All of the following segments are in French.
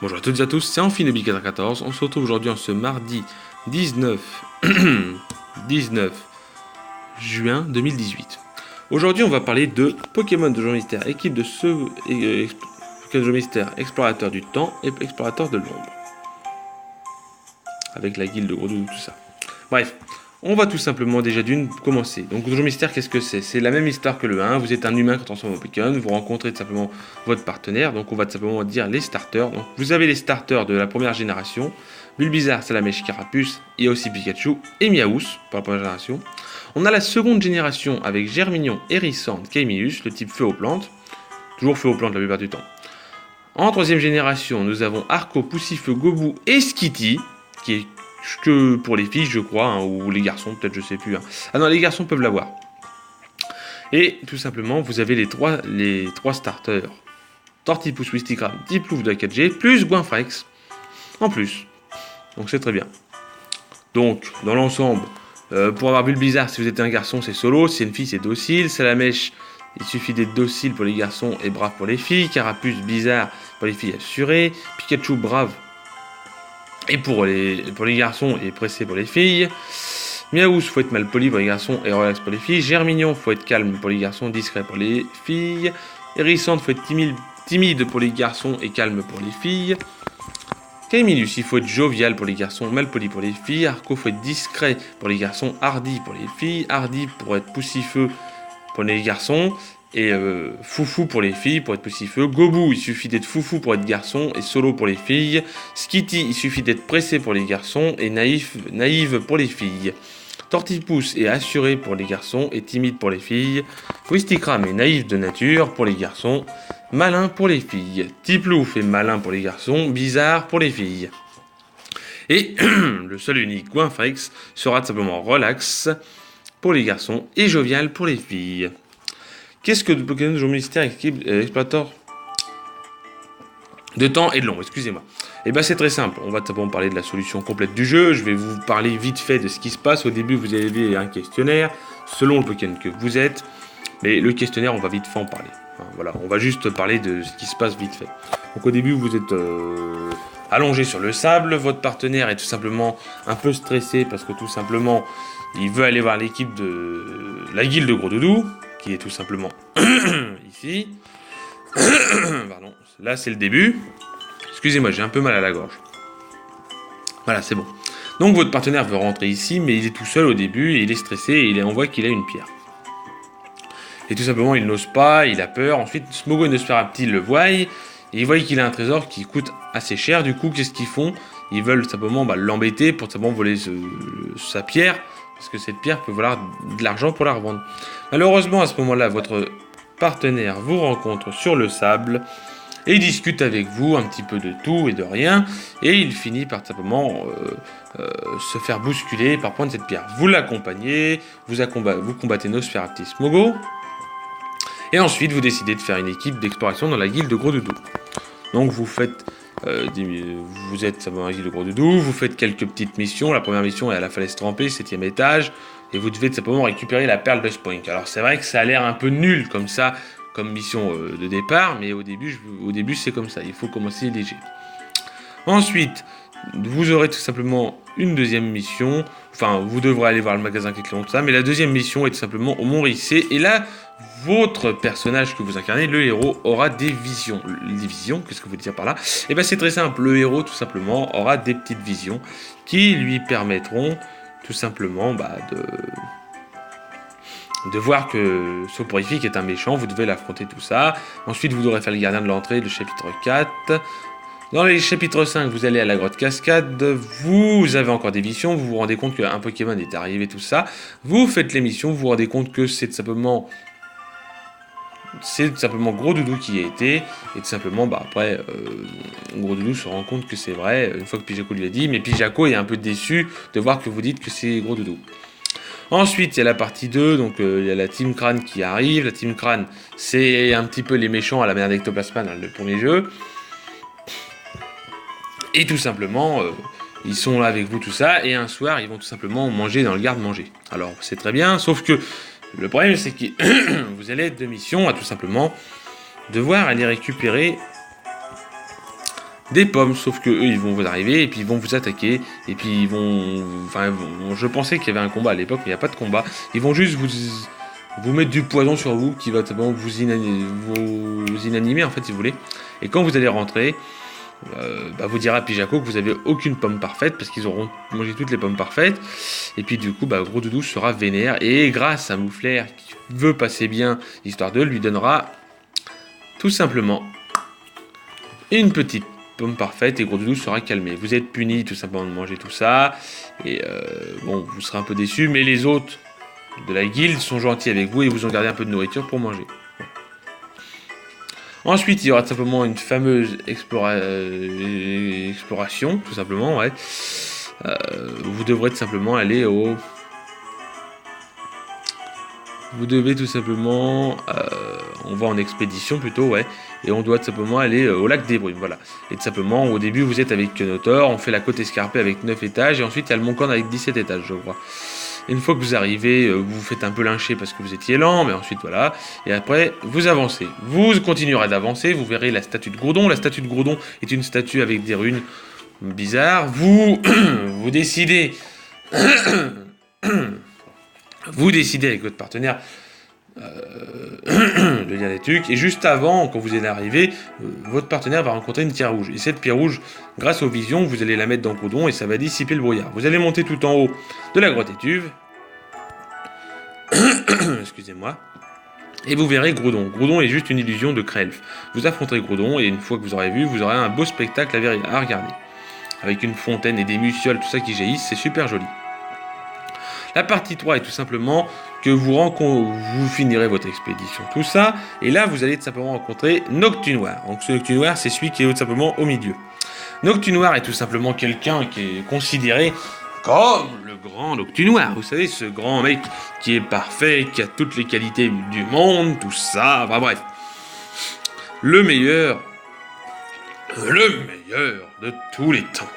Bonjour à toutes et à tous, c'est Amphinobi414. On se retrouve aujourd'hui en ce mardi 19 juin 2018. Aujourd'hui, on va parler de Pokémon Donjon Mystère, équipe de Pokémon Donjon Mystère, explorateur du temps et explorateur de l'ombre. Avec la guilde de Gros Doudou, tout ça. Bref, on va tout simplement déjà d'une commencer. Donc Donjon Mystère, qu'est-ce que c'est? C'est la même histoire que le 1, vous êtes un humain qui transforme en Pokémon, vous rencontrez tout simplement votre partenaire, donc on va tout simplement dire les starters. Donc vous avez les starters de la première génération, Bulbizarre, Salamèche, Carapuce, il y a aussi Pikachu et Miaous pour la première génération. On a la seconde génération avec Germignon, Hérissante, Caimilus, le type feu aux plantes, toujours feu aux plantes la plupart du temps. En troisième génération, nous avons Arco, Poussifeu, Gobou et Skitty, qui est que pour les filles, je crois, hein, ou les garçons, peut-être, je sais plus. Hein. Ah non, les garçons peuvent l'avoir. Et tout simplement, vous avez les trois starters. Tortipousse, Wistikram, Tiplouf de la 4G, plus Goinfrex, en plus. Donc c'est très bien. Donc, dans l'ensemble, pour avoir Bulbizarre, si vous êtes un garçon, c'est solo. Si c'est une fille, c'est docile. Salamèche, il suffit d'être docile pour les garçons et brave pour les filles. Carapuce, bizarre pour les filles, assuré. Pikachu, brave. Et pour les garçons et pressé pour les filles. Miaous, faut être mal poli pour les garçons et relax pour les filles. Germignon, faut être calme pour les garçons, discret pour les filles. Hérissante, faut être timide pour les garçons et calme pour les filles. Caimilus, il faut être jovial pour les garçons, mal poli pour les filles. Arco, faut être discret pour les garçons, hardi pour les filles. Hardi pour être poussifeu pour les garçons. Et foufou pour les filles, pour être poussifeu. Gobou, il suffit d'être foufou pour être garçon et solo pour les filles. Skitty, il suffit d'être pressé pour les garçons et naïve pour les filles. Tortipousse est assuré pour les garçons et timide pour les filles. Wistikram est naïf de nature pour les garçons, malin pour les filles. Tiplouf est malin pour les garçons, bizarre pour les filles. Et le seul unique Goinfrex sera tout simplement relax pour les garçons et jovial pour les filles. Qu'est-ce que Pokémon Donjon Mystère explorateur de temps et de l'ombre, excusez-moi. Et bien c'est très simple, on va d'abord parler de la solution complète du jeu, je vais vous parler vite fait de ce qui se passe. Au début vous avez un questionnaire, selon le Pokémon que vous êtes, mais le questionnaire on va vite fait en parler. Enfin, voilà, on va juste parler de ce qui se passe vite fait. Donc au début vous êtes allongé sur le sable, votre partenaire est tout simplement un peu stressé parce que tout simplement il veut aller voir l'équipe de la guilde de Gros Doudou, qui est tout simplement ici. Pardon, là c'est le début. Excusez-moi, j'ai un peu mal à la gorge. Voilà, c'est bon. Donc votre partenaire veut rentrer ici, mais il est tout seul au début, et il est stressé, et on voit qu'il a une pierre. Et tout simplement, il n'ose pas, il a peur. Ensuite, Smogo et Nosferaptil le voient, et ils voient qu'il a un trésor qui coûte assez cher. Du coup, qu'est-ce qu'ils font? Ils veulent simplement l'embêter pour simplement voler sa pierre, parce que cette pierre peut valoir de l'argent pour la revendre. Malheureusement, à ce moment-là, votre partenaire vous rencontre sur le sable et il discute avec vous un petit peu de tout et de rien, et il finit par simplement se faire bousculer par prendre cette pierre. Vous l'accompagnez, vous combattez Nosferaptil Smogo, et ensuite vous décidez de faire une équipe d'exploration dans la guilde de Gros Doudou. Donc vous faites... vous êtes dans la guilde de Gros Doudou, vous faites quelques petites missions. La première mission est à la falaise trempée, 7ème étage, et vous devez simplement récupérer la perle de Spoink. Alors c'est vrai que ça a l'air un peu nul comme ça, comme mission de départ, mais au début c'est comme ça, il faut commencer léger. Ensuite, vous aurez tout simplement une deuxième mission, enfin vous devrez aller voir le magasin qui est tout ça, mais la deuxième mission est tout simplement au Mont Rissé, et là, votre personnage que vous incarnez, le héros, aura des visions. Les visions, qu'est-ce que vous voulez dire par là? Et bien c'est très simple, le héros tout simplement aura des petites visions qui lui permettront tout simplement de voir que Soporifique est un méchant, vous devez l'affronter tout ça. Ensuite vous devrez faire le gardien de l'entrée, le chapitre 4. Dans les chapitres 5, vous allez à la grotte cascade, vous avez encore des missions, vous vous rendez compte qu'un Pokémon est arrivé, tout ça. Vous faites les missions, vous vous rendez compte que c'est tout simplement Gros Doudou qui y a été, et tout simplement après Gros Doudou se rend compte que c'est vrai une fois que Pijaco lui a dit, mais Pijaco est un peu déçu de voir que vous dites que c'est Gros Doudou. Ensuite il y a la partie 2, donc il y a la Team Crâne qui arrive. La Team Crâne c'est un petit peu les méchants à la manière d'Ectoplasma dans le premier jeu, et tout simplement ils sont là avec vous tout ça, et un soir ils vont tout simplement manger dans le garde-manger. Alors c'est très bien, sauf que le problème, c'est que vous allez être de mission à tout simplement devoir aller récupérer des pommes, sauf que eux ils vont vous arriver et puis ils vont vous attaquer et puis je pensais qu'il y avait un combat à l'époque, mais il n'y a pas de combat. Ils vont juste vous mettre du poison sur vous qui va vous inanimer en fait si vous voulez. Et quand vous allez rentrer, vous dira Pijaco que vous avez aucune pomme parfaite parce qu'ils auront mangé toutes les pommes parfaites. Et puis du coup, Gros Doudou sera vénère et grâce à Mouflair qui veut passer bien l'histoire d'eux, lui donnera tout simplement une petite pomme parfaite et Gros Doudou sera calmé. Vous êtes puni tout simplement de manger tout ça et vous serez un peu déçus, mais les autres de la guilde sont gentils avec vous et vous ont gardé un peu de nourriture pour manger. Ensuite, il y aura tout simplement une fameuse exploration, tout simplement, ouais. Vous devrez tout simplement aller au... Vous devez tout simplement... on va en expédition plutôt, ouais. Et on doit tout simplement aller au lac des Brumes, voilà. Et tout simplement, au début, vous êtes avec Kenotor, on fait la côte escarpée avec 9 étages, et ensuite, il y a le Mont-Corne avec 17 étages, je crois. Et une fois que vous arrivez, vous vous faites un peu lyncher parce que vous étiez lent, mais ensuite voilà. Et après, vous avancez. Vous continuerez d'avancer, vous verrez la statue de Groudon. La statue de Groudon est une statue avec des runes bizarres. Vous décidez... vous décidez avec votre partenaire de dire des trucs. Et juste avant, quand vous allez arriver, votre partenaire va rencontrer une pierre rouge. Et cette pierre rouge, grâce aux visions, vous allez la mettre dans Groudon et ça va dissiper le brouillard. Vous allez monter tout en haut de la grotte étuve. Excusez-moi. Et vous verrez Groudon. Groudon est juste une illusion de Krelf. Vous affronterez Groudon et une fois que vous aurez vu, vous aurez un beau spectacle à regarder. Avec une fontaine et des lucioles, tout ça qui jaillissent, c'est super joli. La partie 3 est tout simplement que vous finirez votre expédition, tout ça, et là vous allez tout simplement rencontrer Noctunoir. Donc ce Noctunoir, c'est celui qui est tout simplement au milieu. Noctunoir est tout simplement quelqu'un qui est considéré comme le grand Noctunoir. Vous savez, ce grand mec qui est parfait, qui a toutes les qualités du monde, tout ça, enfin bref. Le meilleur de tous les temps.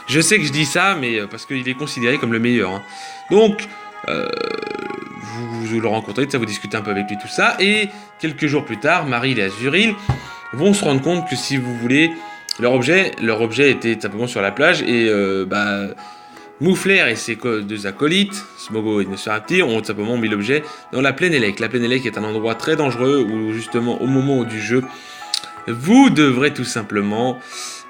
Je sais que je dis ça, mais parce qu'il est considéré comme le meilleur. Hein. Donc, vous le rencontrez, ça vous discutez un peu avec lui, tout ça. Et quelques jours plus tard, Maril et Azuril vont se rendre compte que si vous voulez, leur objet était simplement sur la plage. Et Mouflair et ses deux acolytes, Smogo et Nosferatu, ont simplement mis l'objet dans la plaine Elec. La plaine Elec est un endroit très dangereux où justement au moment du jeu, vous devrez tout simplement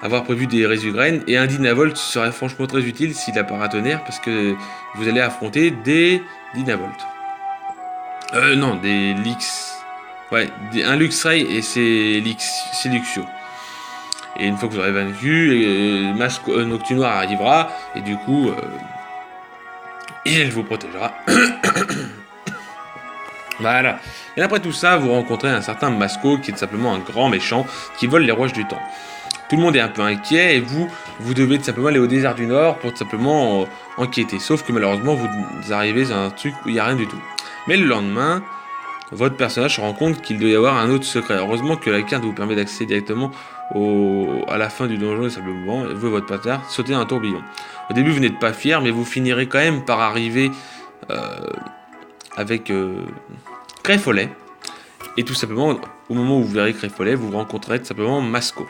avoir prévu des résugraines et un Dynavolt serait franchement très utile s'il a paratonnerre parce que vous allez affronter des Dynavolt. Non, des Lix. Ouais, un Luxray et c'est Luxio. Et une fois que vous aurez vaincu, Noctunoir arrivera et du coup, il vous protégera. Voilà. Et après tout ça, vous rencontrez un certain Masco qui est simplement un grand méchant qui vole les rouages du temps. Tout le monde est un peu inquiet et vous devez tout simplement aller au désert du Nord pour tout simplement enquêter. Sauf que malheureusement, vous arrivez à un truc où il n'y a rien du tout. Mais le lendemain, votre personnage se rend compte qu'il doit y avoir un autre secret. Heureusement que la carte vous permet d'accéder directement à la fin du donjon et simplement, vous, votre partenaire, sauter un tourbillon. Au début, vous n'êtes pas fier, mais vous finirez quand même par arriver avec Créfollet. Et tout simplement, au moment où vous verrez Créfollet, vous rencontrerez tout simplement Masco.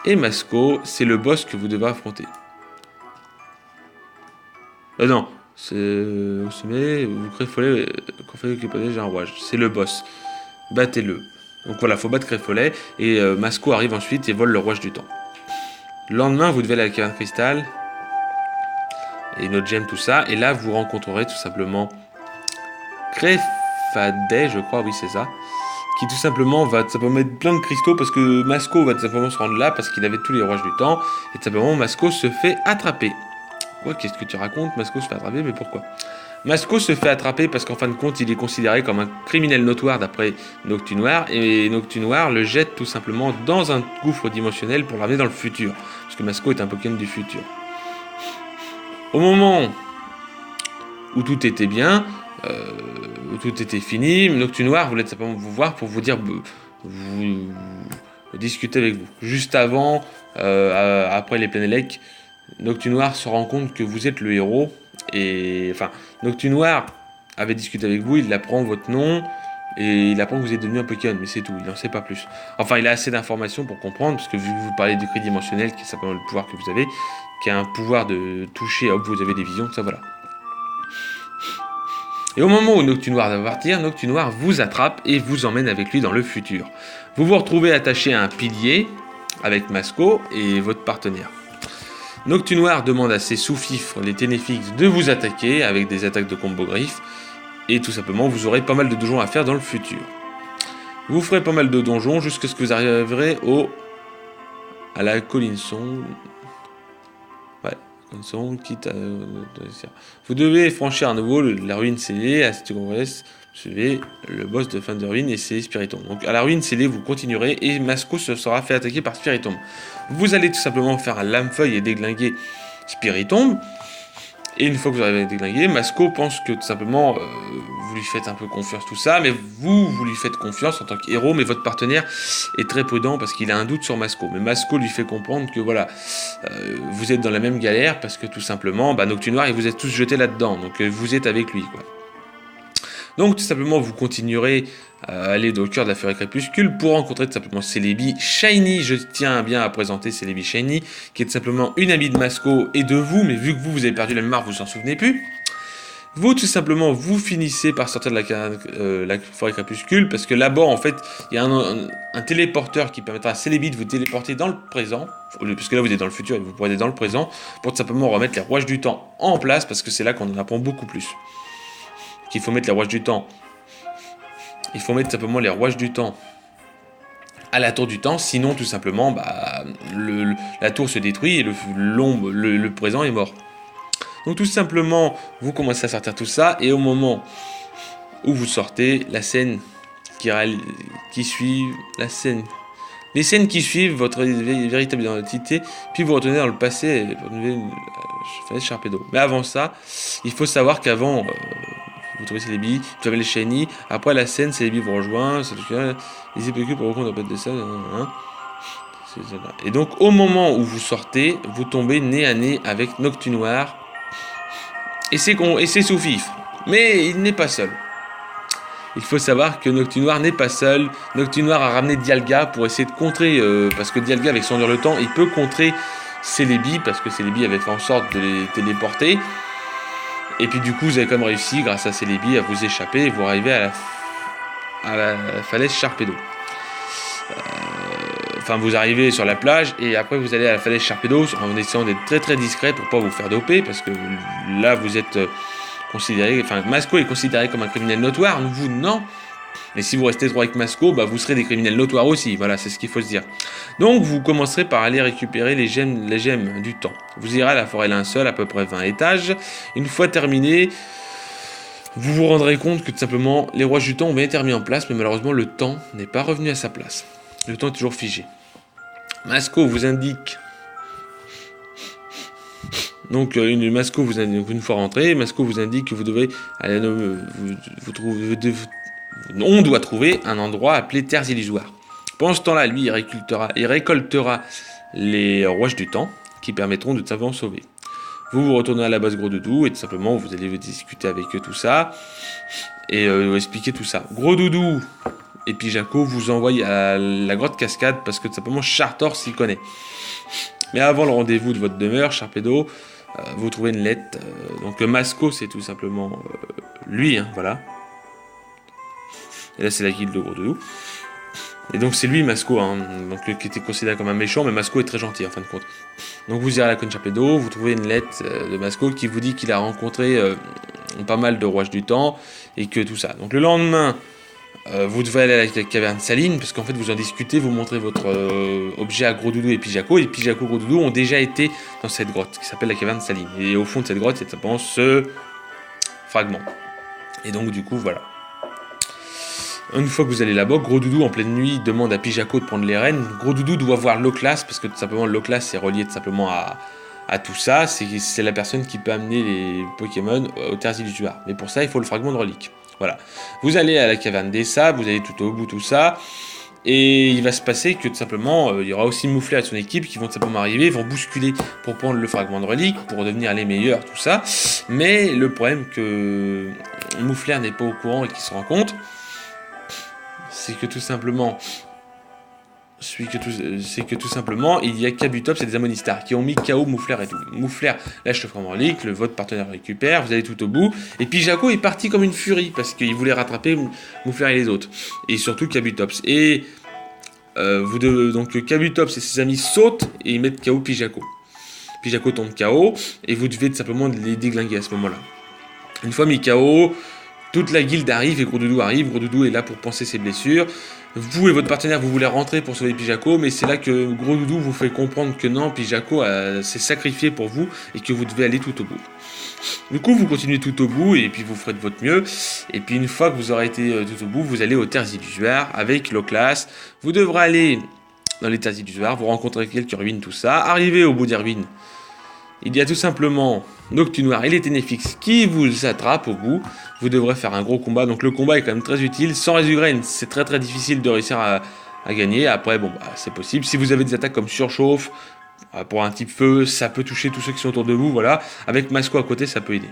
Et Masco, c'est le boss que vous devez affronter. Non, c'est au sommet, vous Créfollet, j'ai un rouage. C'est le boss. Battez-le. Donc voilà, faut battre Créfollet. Et Masco arrive ensuite et vole le rouage du temps. Le lendemain, vous devez aller à la caverne cristal. Et notre gemme, tout ça. Et là, vous rencontrerez tout simplement Créfadet, je crois, oui, c'est ça. Qui tout simplement va mettre plein de cristaux parce que Masco va tout simplement se rendre là parce qu'il avait tous les rouages du temps. Et tout simplement, Masco se fait attraper. Ouais, qu'est-ce que tu racontes? Masco se fait attraper, mais pourquoi? Masco se fait attraper parce qu'en fin de compte, il est considéré comme un criminel notoire d'après Noctunoir. Et Noctunoir le jette tout simplement dans un gouffre dimensionnel pour l'amener dans le futur. Parce que Masco est un Pokémon du futur. Au moment où tout était bien, où tout était fini, Noctunoir voulait simplement vous voir pour vous dire, vous discuter avec vous. Juste avant, après les Planelec, Noctunoir se rend compte que vous êtes le héros. Et enfin, Noctunoir avait discuté avec vous, il apprend votre nom, Et il apprend que vous êtes devenu un Pokémon, mais c'est tout, il n'en sait pas plus. Enfin, il a assez d'informations pour comprendre, parce que vu que vous parlez du cri dimensionnel, qui est simplement le pouvoir que vous avez, qui a un pouvoir de toucher, hop, vous avez des visions, ça voilà. Et au moment où Noctinoir va partir, Noctinoir vous attrape et vous emmène avec lui dans le futur. Vous vous retrouvez attaché à un pilier avec Masco et votre partenaire. Noctinoir demande à ses sous-fifres, les Ténéfix, de vous attaquer avec des attaques de combo griffes. Et tout simplement, vous aurez pas mal de donjons à faire dans le futur. Vous ferez pas mal de donjons jusqu'à ce que vous arriverez à la colline sombre. Ouais, colline sombre, quitte à... Vous devez franchir à nouveau la ruine scellée. À cette congrès, suivez le boss de Thunderwing et c'est Spiritomb. Donc à la ruine scellée, vous continuerez et Masco se sera fait attaquer par Spiritomb. Vous allez tout simplement faire un lame-feuille et déglinguer Spiritomb. Et une fois que vous avez déglingué, Masco pense que tout simplement vous lui faites un peu confiance, tout ça, mais vous lui faites confiance en tant qu'héros, mais votre partenaire est très prudent parce qu'il a un doute sur Masco. Mais Masco lui fait comprendre que voilà, vous êtes dans la même galère parce que tout simplement, Noctinoir et vous êtes tous jetés là-dedans, donc vous êtes avec lui, quoi. Donc tout simplement vous continuerez à aller au cœur de la forêt crépuscule pour rencontrer tout simplement Celebi Shiny. Je tiens bien à présenter Celebi Shiny, qui est tout simplement une amie de Masco et de vous, mais vu que vous avez perdu la mémoire, vous vous en souvenez plus. Vous tout simplement vous finissez par sortir de la forêt crépuscule parce que là-bas en fait il y a un téléporteur qui permettra à Celebi de vous téléporter dans le présent, parce que là vous êtes dans le futur et vous pourrez être dans le présent pour tout simplement remettre les rouages du temps en place parce que c'est là qu'on en apprend beaucoup plus. Qu'il faut mettre les rouages du temps. Il faut mettre simplement les rouages du temps à la tour du temps, sinon tout simplement la tour se détruit et le présent est mort. Donc tout simplement vous commencez à sortir tout ça et au moment où vous sortez, la scène qui suit, les scènes qui suivent votre véritable identité, puis vous retournez dans le passé pour trouver une Sharpedo. Mais avant ça, il faut savoir qu'avant vous trouvez Celebi, vous avez les Shiny, après la scène, Celebi vous rejoint, les EPQ pour reconnaître un peu de ça, et donc au moment où vous sortez, vous tombez nez à nez avec Noctinoir et ses sous-fifres. Mais il n'est pas seul. Il faut savoir que Noctinoir n'est pas seul. Noctinoir a ramené Dialga pour essayer de contrer, parce que Dialga avec son le temps, il peut contrer Celebi, parce que Celebi avait fait en sorte de les téléporter. Et puis du coup, vous avez quand même réussi, grâce à Celebi, à vous échapper et vous arrivez à la falaise Sharpedo. Enfin, vous arrivez sur la plage et après vous allez à la falaise Sharpedo en essayant d'être très très discret pour pas vous faire doper parce que là vous êtes considéré, enfin Masco est considéré comme un criminel notoire, vous non. Mais si vous restez trop avec Masco, vous serez des criminels notoires aussi. Voilà, c'est ce qu'il faut se dire. Donc, vous commencerez par aller récupérer les gemmes du temps. Vous irez à la forêt linceul, à peu près 20 étages. Une fois terminé, vous vous rendrez compte que tout simplement, les rouages du temps ont bien été mis en place, mais malheureusement, le temps n'est pas revenu à sa place. Le temps est toujours figé. Masco vous indique... Donc, une fois rentré, Masco vous indique que vous devez aller... On doit trouver un endroit appelé Terres Illusoires. Pendant ce temps-là, lui, il récoltera les rouages du temps qui permettront de tout sauver. Vous retournez à la base Gros Doudou et tout simplement vous allez discuter avec eux tout ça et expliquer tout ça. Gros Doudou et puis Jaco vous envoient à la grotte Cascade parce que tout simplement Chartor s'y connaît. Mais avant le rendez-vous de votre demeure, Sharpedo, vous trouvez une lettre. Donc Masco, c'est tout simplement lui, voilà. Et là, c'est la guilde de Gros Doudou. Et donc, c'est lui, Masco, donc, qui était considéré comme un méchant, mais Masco est très gentil, en fin de compte. Donc, vous irez à la Conne Sharpedo, vous trouvez une lettre de Masco qui vous dit qu'il a rencontré pas mal de rouages du temps, et que tout ça. Donc, le lendemain, vous devez aller à la caverne Saline, parce qu'en fait, vous en discutez, vous montrez votre objet à Gros Doudou et Pijaco, et Pijaco et Gros Doudou ont déjà été dans cette grotte, qui s'appelle la caverne Saline. Et au fond de cette grotte, c'est simplement ce fragment. Et donc, du coup, voilà. Une fois que vous allez là-bas, Gros Doudou en pleine nuit demande à Pijaco de prendre les rênes. Gros Doudou doit voir Loclas parce que tout simplement Loclas est relié tout simplement à tout ça. C'est la personne qui peut amener les Pokémon aux Terres Illusoires. Mais pour ça, il faut le fragment de relique. Voilà. Vous allez à la caverne des sables, vous allez tout au bout, tout ça. Et il va se passer que tout simplement, il y aura aussi Moufler et son équipe qui vont tout simplement arriver, vont bousculer pour prendre le fragment de relique, pour devenir les meilleurs, tout ça. Mais le problème que Moufler n'est pas au courant et qu'il se rend compte, c'est que tout simplement... C'est que tout simplement, il y a Kabutops et des Ammonistars qui ont mis KO Moufleur et tout. Moufleur lâche le Framorlick, votre partenaire récupère, vous allez tout au bout. Et puis Jaco est parti comme une furie parce qu'il voulait rattraper Moufleur et les autres. Et surtout Kabutops. Et donc Kabutops et ses amis sautent et ils mettent KO Pijaco. Pijaco tombe KO et vous devez simplement les déglinguer à ce moment-là. Une fois mis KO, toute la guilde arrive et Gros Doudou arrive. Gros Doudou est là pour panser ses blessures. Vous et votre partenaire, vous voulez rentrer pour sauver Pijaco, mais c'est là que Gros Doudou vous fait comprendre que non, Pijaco s'est sacrifié pour vous et que vous devez aller tout au bout. Du coup, vous continuez tout au bout et puis vous ferez de votre mieux. Et puis une fois que vous aurez été tout au bout, vous allez aux terres illusoires avec Loclas. Vous devrez aller dans les terres illusoires, vous rencontrez quelques ruines, tout ça. Arrivé au bout des ruines, il y a tout simplement Noctunoir et les Ténéfix qui vous attrapent au bout. Vous devrez faire un gros combat. Donc le combat est quand même très utile. Sans Résugraine, c'est très très difficile de réussir à gagner. Après, bon, bah, c'est possible. Si vous avez des attaques comme Surchauffe, pour un type feu, ça peut toucher tous ceux qui sont autour de vous. Voilà. Avec Masco à côté, ça peut aider.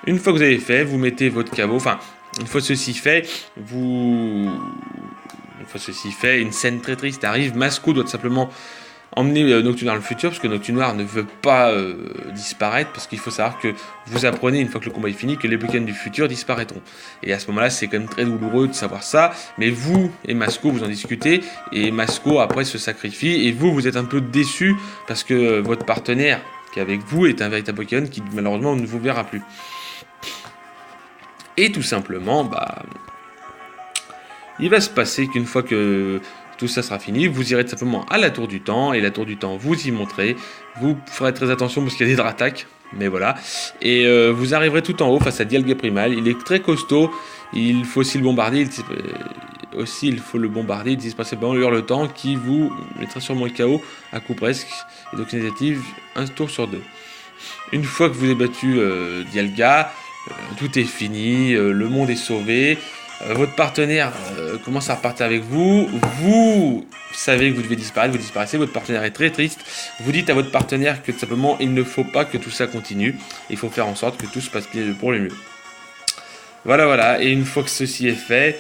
Une fois que vous avez fait, vous mettez votre caveau. Enfin, une fois ceci fait, une fois ceci fait, une scène très triste arrive. Masco doit simplement emmener Noctunoir dans le futur, parce que Noctunoir ne veut pas disparaître, parce qu'il faut savoir que vous apprenez, une fois que le combat est fini, que les Pokémon du futur disparaîtront. Et à ce moment-là, c'est quand même très douloureux de savoir ça, mais vous et Masco, vous en discutez, et Masco, après, se sacrifie, et vous êtes un peu déçu, parce que votre partenaire, qui est avec vous, est un véritable Pokémon qui, malheureusement, ne vous verra plus. Et tout simplement, bah... il va se passer qu'une fois que tout ça sera fini, vous irez tout simplement à la Tour du Temps, et la Tour du Temps vous y montrez, vous ferez très attention parce qu'il y a des Dratak, mais voilà, et vous arriverez tout en haut face à Dialga Primal, il est très costaud, il faut aussi le bombarder, il disparaît pendant le temps qui vous mettra sûrement KO à coup presque, et donc initiative un tour sur 2. Une fois que vous avez battu Dialga, tout est fini, le monde est sauvé. Votre partenaire commence à repartir avec vous. Vous savez que vous devez disparaître, vous disparaissez. Votre partenaire est très triste. Vous dites à votre partenaire que tout simplement il ne faut pas que tout ça continue. Il faut faire en sorte que tout se passe bien pour le mieux. Voilà. Et une fois que ceci est fait,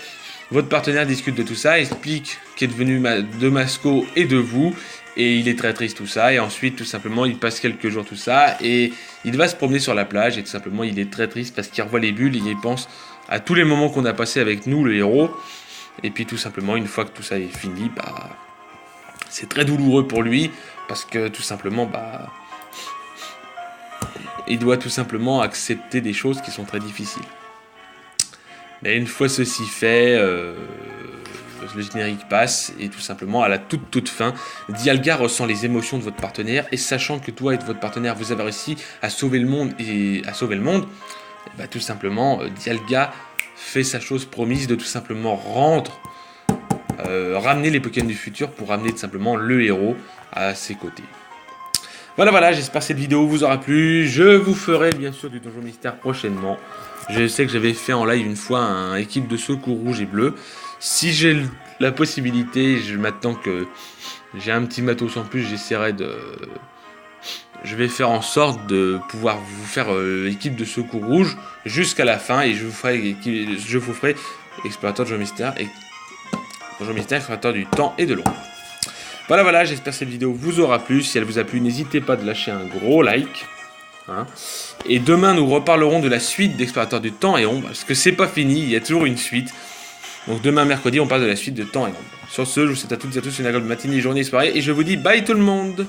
votre partenaire discute de tout ça, explique qu'il est devenu de Masco et de vous. Et il est très triste tout ça. Et ensuite, tout simplement, il passe quelques jours tout ça. Et il va se promener sur la plage. Et tout simplement, il est très triste parce qu'il revoit les bulles et il pense à tous les moments qu'on a passés avec nous, le héros. Et puis tout simplement, une fois que tout ça est fini, bah, c'est très douloureux pour lui, parce que tout simplement, bah, il doit tout simplement accepter des choses qui sont très difficiles. Mais une fois ceci fait, le générique passe, et tout simplement, à la toute fin, Dialga ressent les émotions de votre partenaire, et sachant que toi et votre partenaire, vous avez réussi à sauver le monde, bah, tout simplement, Dialga fait sa chose promise de tout simplement ramener les Pokémon du futur pour ramener tout simplement le héros à ses côtés. Voilà, j'espère que cette vidéo vous aura plu. Je vous ferai bien sûr du Donjon Mystère prochainement. Je sais que j'avais fait en live une fois un équipe de secours rouge et bleu. Si j'ai la possibilité, maintenant que j'ai un petit matos en plus, je vais faire en sorte de pouvoir vous faire équipe de secours rouge jusqu'à la fin, et je vous ferai explorateur de Donjon Mystère et Donjon Mystère, explorateur du temps et de l'ombre. Voilà, j'espère que cette vidéo vous aura plu. Si elle vous a plu, n'hésitez pas de lâcher un gros like. Et demain, nous reparlerons de la suite d'Explorateur du temps et ombre, parce que c'est pas fini, il y a toujours une suite. Donc demain, mercredi, on parle de la suite de temps et ombre. Sur ce, je vous souhaite à toutes et à tous une agréable matinée, journée, soirée, et je vous dis bye tout le monde.